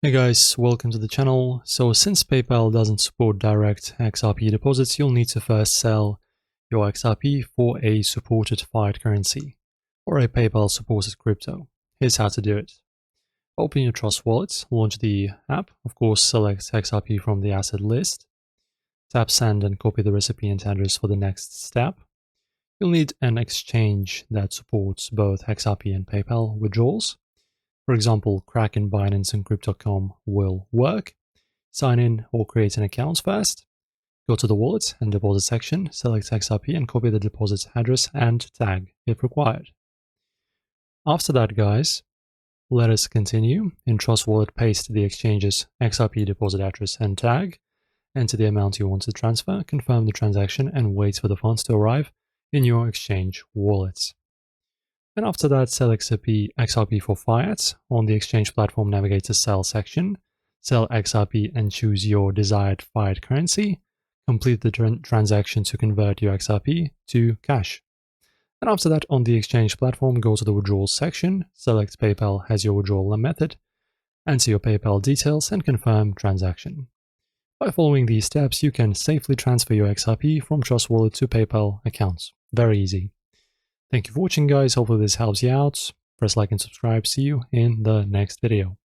Hey guys, welcome to the channel. So since PayPal doesn't support direct XRP deposits, you'll need to first sell your XRP for a supported fiat currency or a PayPal supported crypto. Here's how to do it. Open your Trust Wallet, launch the app, of course select XRP from the asset list, tap send and copy the recipient address for the next step. You'll need an exchange that supports both XRP and PayPal withdrawals. For example, Kraken, Binance, and Crypto.com will work. Sign in or create an account first. Go to the wallet and deposit section, select XRP and copy the deposit address and tag if required. After that, guys, let us continue. In Trust Wallet, paste the exchange's XRP deposit address and tag. Enter the amount you want to transfer, confirm the transaction, and wait for the funds to arrive in your exchange wallet. And after that, sell XRP for fiat. On the exchange platform, navigate to Sell section. Sell XRP and choose your desired fiat currency. Complete the transaction to convert your XRP to cash. And after that, on the exchange platform, go to the withdrawals section. Select PayPal as your withdrawal method. Enter your PayPal details and confirm transaction. By following these steps, you can safely transfer your XRP from Trust Wallet to PayPal accounts. Very easy. Thank you for watching, guys. Hopefully this helps you out. Press like and subscribe. See you in the next video.